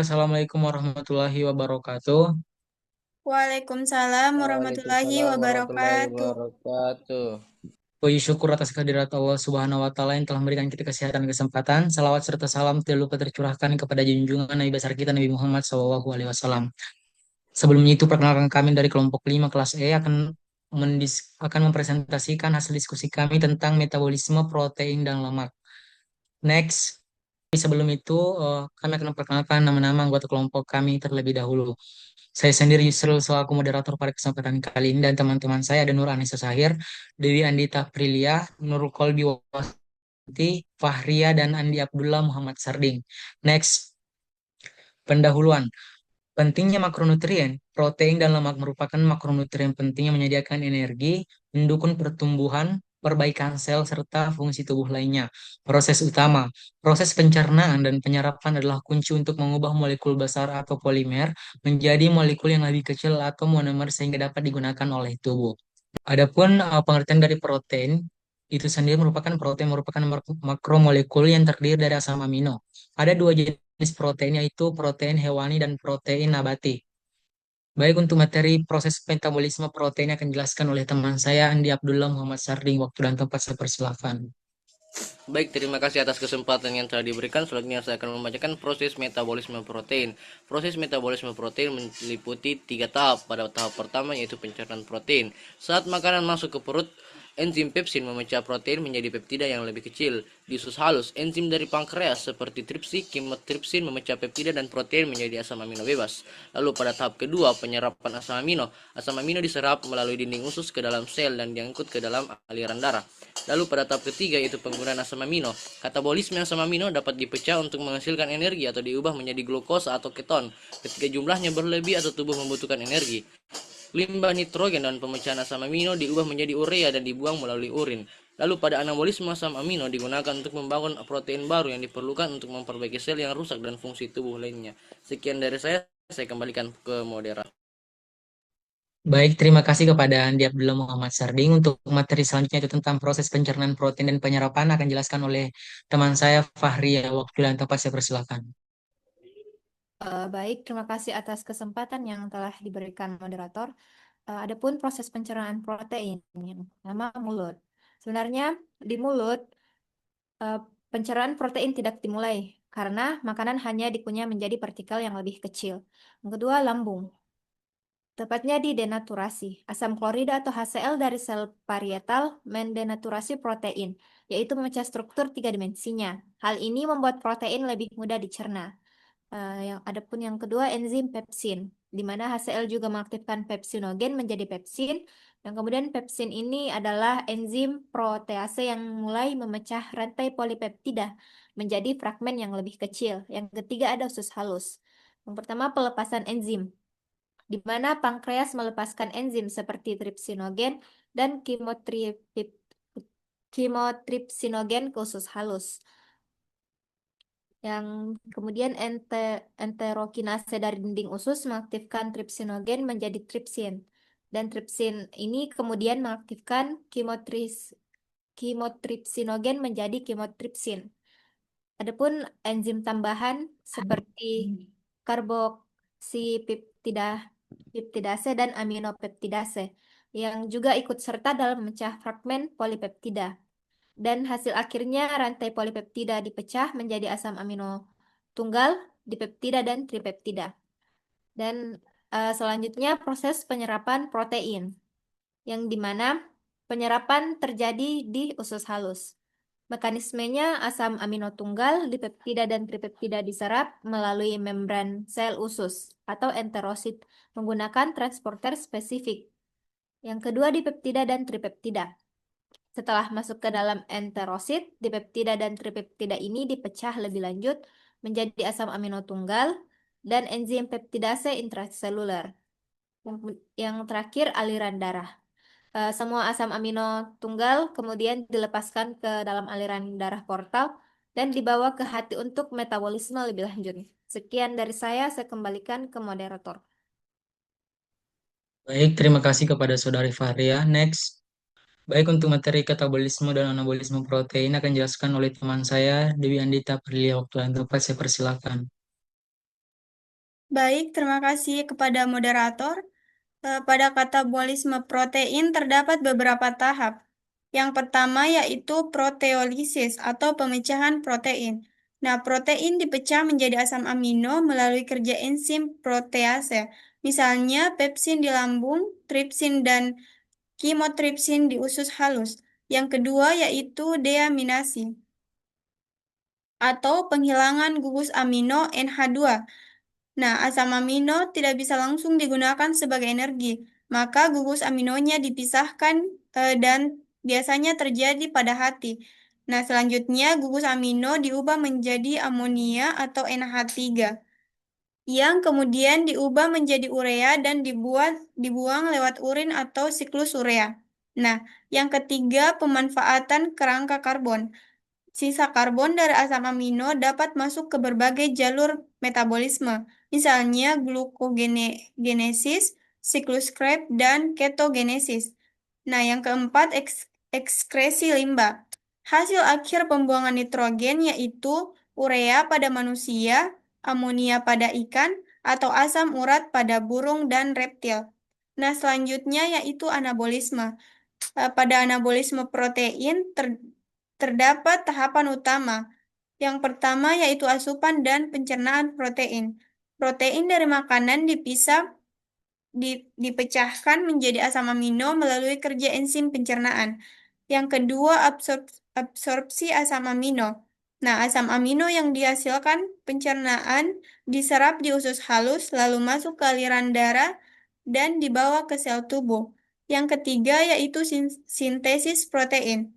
Assalamualaikum warahmatullahi wabarakatuh. Waalaikumsalam warahmatullahi Waalaikumsalam warahmatullahi wabarakatuh. wabarakatuh. Puji syukur atas kehadirat Allah Subhanahu wa Ta'ala yang telah memberikan kita kesehatan dan kesempatan. Salawat serta salam tidak lupa tercurahkan kepada junjungan Nabi besar kita Nabi Muhammad SAW. Sebelumnya itu perkenalkan kami dari kelompok 5 kelas E akan mempresentasikan hasil diskusi kami tentang metabolisme protein dan lemak. Next. Sebelum itu, kami akan memperkenalkan nama-nama anggota kelompok kami terlebih dahulu. Saya sendiri Yusril selaku moderator pada kesempatan kali ini dan teman-teman saya ada Nur Anissa Sahir, Dewi Andita Prilia, Nurul Kolbi Wati, Fahria, dan Andi Abdullah Muhammad Sarding. Next, pendahuluan. Pentingnya makronutrien. Protein dan lemak merupakan makronutrien penting yang menyediakan energi, mendukung pertumbuhan, perbaikan sel, serta fungsi tubuh lainnya. Proses utama. Proses pencernaan dan penyerapan adalah kunci untuk mengubah molekul besar atau polimer menjadi molekul yang lebih kecil atau monomer sehingga dapat digunakan oleh tubuh. Adapun pengertian dari protein itu sendiri merupakan makromolekul yang terdiri dari asam amino. Ada dua jenis protein yaitu protein hewani dan protein nabati. Baik untuk materi proses metabolisme protein akan dijelaskan oleh teman saya Andi Abdullah Muhammad Sarding. Waktu dan tempat saya persilakan. Baik, terima kasih atas kesempatan yang telah diberikan. Selanjutnya saya akan membacakan proses metabolisme protein. Proses metabolisme protein meliputi 3 tahap. Pada tahap pertama yaitu pencernaan protein. Saat makanan masuk ke perut, enzim pepsin memecah protein menjadi peptida yang lebih kecil. Di usus halus, enzim dari pankreas seperti tripsi, kimotripsin memecah peptida dan protein menjadi asam amino bebas. Lalu pada tahap kedua, penyerapan asam amino. Asam amino diserap melalui dinding usus ke dalam sel dan diangkut ke dalam aliran darah. Lalu pada tahap ketiga yaitu penggunaan asam amino. Katabolisme asam amino dapat dipecah untuk menghasilkan energi atau diubah menjadi glukosa atau keton ketika jumlahnya berlebih atau tubuh membutuhkan energi. Limbah nitrogen dan pemecahan asam amino diubah menjadi urea dan dibuang melalui urin. Lalu pada anabolisme asam amino digunakan untuk membangun protein baru yang diperlukan untuk memperbaiki sel yang rusak dan fungsi tubuh lainnya. Sekian dari saya kembalikan ke moderator. Baik, terima kasih kepada Andi Abdullah Muhammad Sarding. Untuk materi selanjutnya itu tentang proses pencernaan protein dan penyerapan akan dijelaskan oleh teman saya Fahria. Waktu dan tempat saya persilakan. Baik, terima kasih atas kesempatan yang telah diberikan moderator. Adapun proses pencernaan protein yang pertama mulut. Sebenarnya di mulut eh, pencernaan protein tidak dimulai karena makanan hanya dikunyah menjadi partikel yang lebih kecil. Yang kedua, lambung. Tepatnya di denaturasi. Asam klorida atau HCl dari sel parietal mendenaturasi protein, yaitu memecah struktur 3 dimensinya. Hal ini membuat protein lebih mudah dicerna. Adapun yang kedua enzim pepsin, di mana HCl juga mengaktifkan pepsinogen menjadi pepsin, dan kemudian pepsin ini adalah enzim protease yang mulai memecah rantai polipeptida menjadi fragmen yang lebih kecil. Yang ketiga ada usus halus. Yang pertama pelepasan enzim, di mana pankreas melepaskan enzim seperti tripsinogen dan kimotripsinogen ke usus halus. Yang kemudian enterokinase dari dinding usus mengaktifkan tripsinogen menjadi tripsin. Dan tripsin ini kemudian mengaktifkan kimotripsinogen menjadi kimotripsin. Adapun enzim tambahan seperti karboksipeptidase dan aminopeptidase yang juga ikut serta dalam memecah fragmen polipeptida. Dan hasil akhirnya rantai polipeptida dipecah menjadi asam amino tunggal, dipeptida, dan tripeptida. Dan selanjutnya proses penyerapan protein, yang dimana penyerapan terjadi di usus halus. Mekanismenya asam amino tunggal, dipeptida, dan tripeptida diserap melalui membran sel usus atau enterosit menggunakan transporter spesifik. Yang kedua dipeptida dan tripeptida. Setelah masuk ke dalam enterosit, dipeptida dan tripeptida ini dipecah lebih lanjut menjadi asam amino tunggal dan enzim peptidase intraseluler. Yang terakhir aliran darah. Semua asam amino tunggal kemudian dilepaskan ke dalam aliran darah portal dan dibawa ke hati untuk metabolisme lebih lanjut. Sekian dari saya kembalikan ke moderator. Baik, terima kasih kepada Saudari Fahria. Next. Baik, untuk materi katabolisme dan anabolisme protein akan dijelaskan oleh teman saya Dewi Andita Prilia. Waktu dan tempat saya persilakan. Baik, terima kasih kepada moderator. Pada katabolisme protein terdapat beberapa tahap. Yang pertama yaitu proteolisis atau pemecahan protein. Nah, protein dipecah menjadi asam amino melalui kerja enzim protease. Misalnya pepsin di lambung, tripsin dan kimotripsin di usus halus. Yang kedua yaitu deaminasi atau penghilangan gugus amino NH2. Nah, asam amino tidak bisa langsung digunakan sebagai energi, maka gugus aminonya dipisahkan dan biasanya terjadi pada hati. Nah, selanjutnya gugus amino diubah menjadi amonia atau NH3 yang kemudian diubah menjadi urea dan dibuang lewat urin atau siklus urea. Nah, yang ketiga pemanfaatan kerangka karbon. Sisa karbon dari asam amino dapat masuk ke berbagai jalur metabolisme, misalnya glukogenesis, siklus Krebs, dan ketogenesis. Nah, yang keempat, ekskresi limbah. Hasil akhir pembuangan nitrogen yaitu urea pada manusia, amonia pada ikan, atau asam urat pada burung dan reptil. Nah, selanjutnya yaitu anabolisme. Pada anabolisme protein terdapat tahapan utama. Yang pertama yaitu asupan dan pencernaan protein. Protein dari makanan dipecahkan menjadi asam amino melalui kerja enzim pencernaan. Yang kedua, absorpsi asam amino. Nah, asam amino yang dihasilkan pencernaan diserap di usus halus, lalu masuk ke aliran darah dan dibawa ke sel tubuh. Yang ketiga yaitu sintesis protein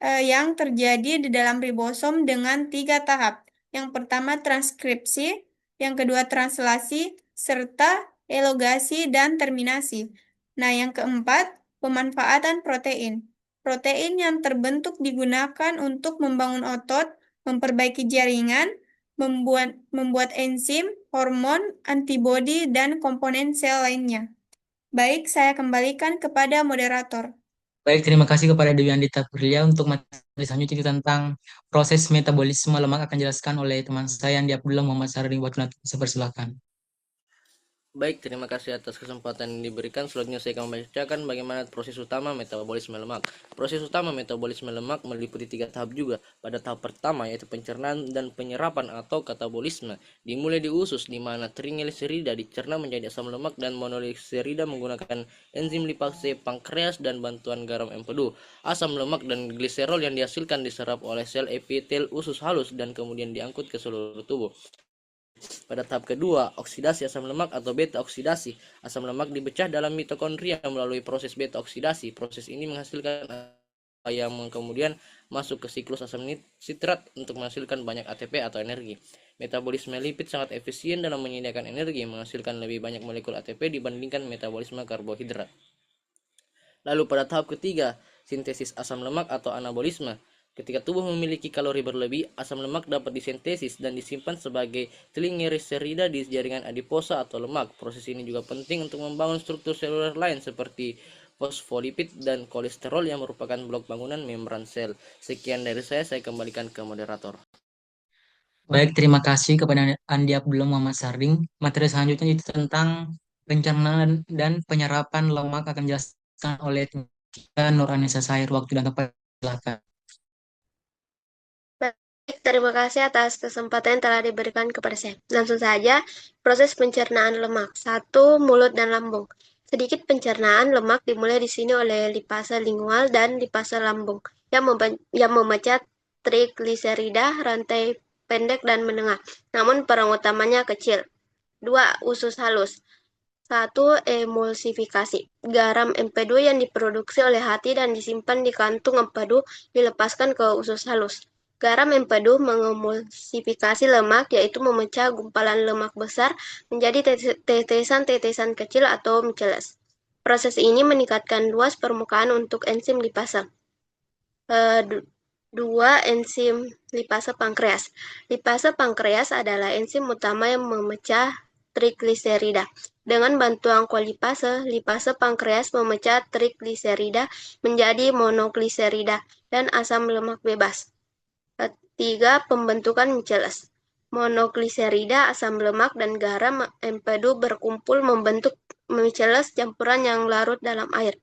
yang terjadi di dalam ribosom dengan 3 tahap. Yang pertama transkripsi, yang kedua translasi, serta elongasi dan terminasi. Nah, yang keempat, pemanfaatan protein. Protein yang terbentuk digunakan untuk membangun otot, memperbaiki jaringan, membuat enzim, hormon, antibodi, dan komponen sel lainnya. Baik, saya kembalikan kepada moderator. Baik, terima kasih kepada Dewi Andita Purlia untuk materi selanjutnya itu tentang proses metabolisme lemak akan dijelaskan oleh teman saya Andi Abdullah Muhammad Sarding Wadunat. Saya persilakan. Baik, terima kasih atas kesempatan yang diberikan. Selanjutnya saya akan membacakan bagaimana proses utama metabolisme lemak. Proses utama metabolisme lemak meliputi 3 tahap juga. Pada tahap pertama yaitu pencernaan dan penyerapan atau katabolisme. Dimulai di usus di mana trigliserida dicerna menjadi asam lemak dan monogliserida menggunakan enzim lipase pankreas dan bantuan garam empedu. Asam lemak dan gliserol yang dihasilkan diserap oleh sel epitel usus halus dan kemudian diangkut ke seluruh tubuh. Pada tahap kedua, oksidasi asam lemak atau beta oksidasi. Asam lemak dipecah dalam mitokondria melalui proses beta oksidasi. Proses ini menghasilkan yang kemudian masuk ke siklus asam sitrat untuk menghasilkan banyak ATP atau energi. Metabolisme lipid sangat efisien dalam menyediakan energi, menghasilkan lebih banyak molekul ATP dibandingkan metabolisme karbohidrat. Lalu pada tahap ketiga, sintesis asam lemak atau anabolisme. Ketika tubuh memiliki kalori berlebih, asam lemak dapat disintesis dan disimpan sebagai trigliserida di jaringan adiposa atau lemak. Proses ini juga penting untuk membangun struktur seluler lain seperti fosfolipid dan kolesterol yang merupakan blok bangunan membran sel. Sekian dari saya kembalikan ke moderator. Baik, terima kasih kepada Andi Abdullah Muhammad Sarding. Materi selanjutnya itu tentang pencernaan dan penyerapan lemak akan dijelaskan oleh Nur Anissa Sair. Waktu dan tempat silakan. Baik, terima kasih atas kesempatan yang telah diberikan kepada saya. Langsung saja, proses pencernaan lemak. 1. Mulut dan lambung. Sedikit pencernaan lemak dimulai di sini oleh lipase lingual dan lipase lambung yang memecah trigliserida rantai pendek dan menengah. Namun peran utamanya kecil. 2. Usus halus. 1. Emulsifikasi. Garam empedu yang diproduksi oleh hati dan disimpan di kantung empedu dilepaskan ke usus halus. Garam empedu mengemulsifikasi lemak, yaitu memecah gumpalan lemak besar menjadi tetesan-tetesan kecil atau miceles. Proses ini meningkatkan luas permukaan untuk enzim lipase. 2. Enzim lipase pankreas. Lipase pankreas adalah enzim utama yang memecah trigliserida. Dengan bantuan kolipase, lipase pankreas memecah trigliserida menjadi monogliserida dan asam lemak bebas. 3. Pembentukan miceles. monogliserida, asam lemak, dan garam empedu berkumpul membentuk miceles campuran yang larut dalam air.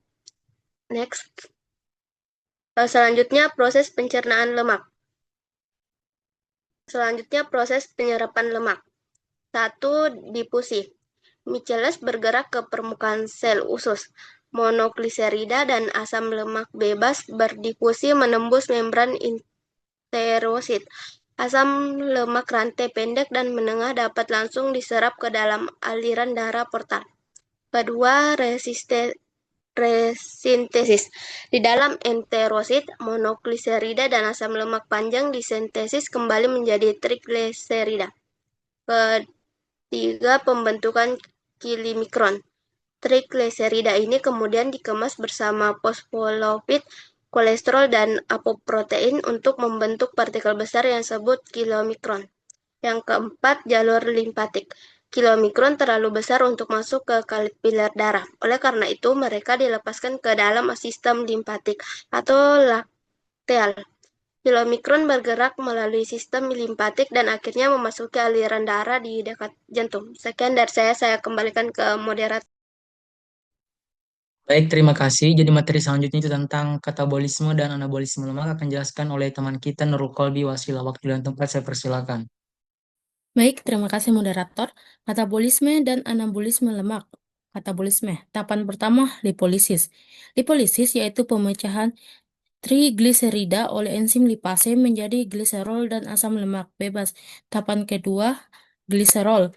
Next. Selanjutnya proses pencernaan lemak. Selanjutnya proses penyerapan lemak. 1. Difusi. Miceles bergerak ke permukaan sel usus. Monogliserida dan asam lemak bebas berdifusi menembus membran enterosit. Asam lemak rantai pendek dan menengah dapat langsung diserap ke dalam aliran darah portal. Kedua, resintesis. Di dalam enterosit, monogliserida dan asam lemak panjang disintesis kembali menjadi trigliserida. Ketiga, pembentukan kilimikron. Trigliserida ini kemudian dikemas bersama fosfolipid, kolesterol, dan apoprotein untuk membentuk partikel besar yang disebut kilomikron. Yang keempat, jalur limpatik. Kilomikron terlalu besar untuk masuk ke kapiler darah. Oleh karena itu, mereka dilepaskan ke dalam sistem limpatik atau lakteal. Kilomikron bergerak melalui sistem limpatik dan akhirnya memasuki aliran darah di dekat jantung. Sekian dari saya kembalikan ke moderator. Baik, terima kasih. Jadi materi selanjutnya itu tentang katabolisme dan anabolisme lemak akan dijelaskan oleh teman kita Nurul Kolbi Wasila. Waktu dan tempat saya persilakan. Baik, terima kasih moderator. Katabolisme dan anabolisme lemak. Katabolisme. Tahapan pertama, lipolisis. Lipolisis yaitu pemecahan trigliserida oleh enzim lipase menjadi gliserol dan asam lemak bebas. Tahapan kedua, gliserol.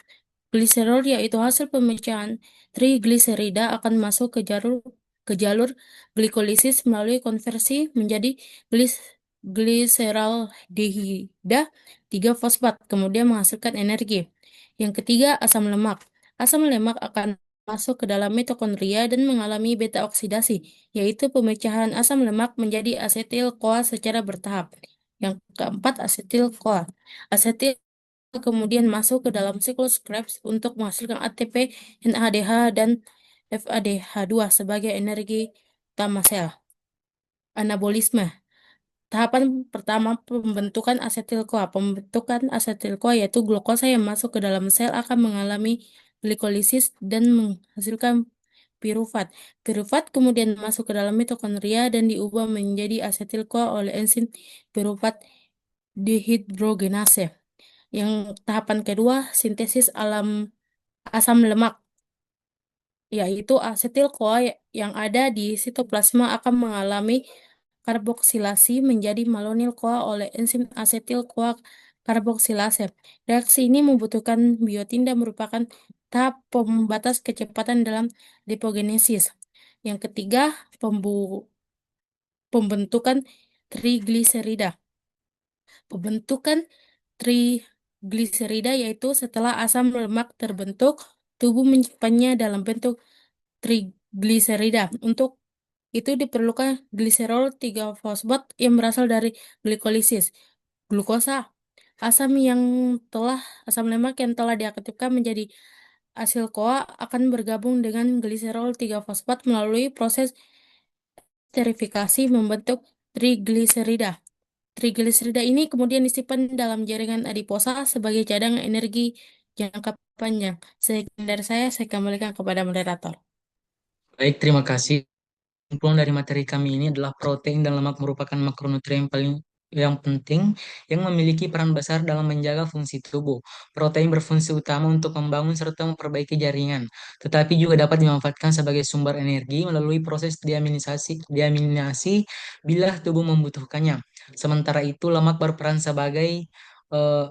Gliserol yaitu hasil pemecahan trigliserida akan masuk ke jalur glikolisis melalui konversi menjadi gliseraldehida 3-fosfat, kemudian menghasilkan energi. Yang ketiga, asam lemak. Asam lemak akan masuk ke dalam mitokondria dan mengalami beta oksidasi, yaitu pemecahan asam lemak menjadi asetil-CoA secara bertahap. Yang keempat, asetil-CoA. Asetil kemudian masuk ke dalam siklus Krebs untuk menghasilkan ATP, NADH, dan FADH2 sebagai energi utama sel. Anabolisme. Tahapan pertama, pembentukan asetil-CoA. Pembentukan asetil-CoA yaitu glukosa yang masuk ke dalam sel akan mengalami glikolisis dan menghasilkan pirufat. Pirufat kemudian masuk ke dalam mitokondria dan diubah menjadi asetil-CoA oleh enzim pirufat dehidrogenase. Yang tahapan kedua, sintesis asam lemak, yaitu asetil-CoA yang ada di sitoplasma akan mengalami karboksilasi menjadi malonyl-CoA oleh enzim asetil-CoA karboksilase. Reaksi ini membutuhkan biotin dan merupakan tahap pembatas kecepatan dalam lipogenesis. Yang ketiga, pembentukan trigliserida. Pembentukan trigliserida yaitu setelah asam lemak terbentuk, tubuh menyimpannya dalam bentuk trigliserida. Untuk itu diperlukan gliserol 3-fosfat yang berasal dari glikolisis. Glukosa, asam lemak yang telah diaktifkan menjadi asil CoA akan bergabung dengan gliserol 3-fosfat melalui proses esterifikasi membentuk trigliserida. Trigliserida ini kemudian disimpan dalam jaringan adiposa sebagai cadangan energi jangka panjang. Sekian dari saya kembalikan kepada moderator. Baik, terima kasih. Kesimpulan dari materi kami ini adalah protein dan lemak merupakan makronutrien yang penting yang memiliki peran besar dalam menjaga fungsi tubuh. Protein berfungsi utama untuk membangun serta memperbaiki jaringan, tetapi juga dapat dimanfaatkan sebagai sumber energi melalui proses diaminasi bila tubuh membutuhkannya. Sementara itu, lemak berperan sebagai eh,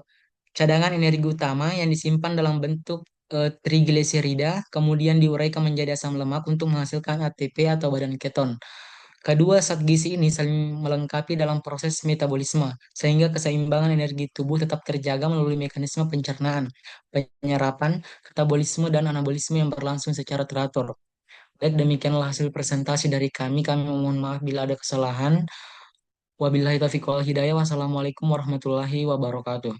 cadangan energi utama yang disimpan dalam bentuk trigliserida, kemudian diuraikan menjadi asam lemak untuk menghasilkan ATP atau badan keton. Kedua zat gizi ini saling melengkapi dalam proses metabolisme, sehingga keseimbangan energi tubuh tetap terjaga melalui mekanisme pencernaan, penyerapan, katabolisme, dan anabolisme yang berlangsung secara teratur. Baik, demikianlah hasil presentasi dari kami. Kami mohon maaf bila ada kesalahan. Wabillahi taufiq wal hidayah. Wassalamualaikum warahmatullahi wabarakatuh.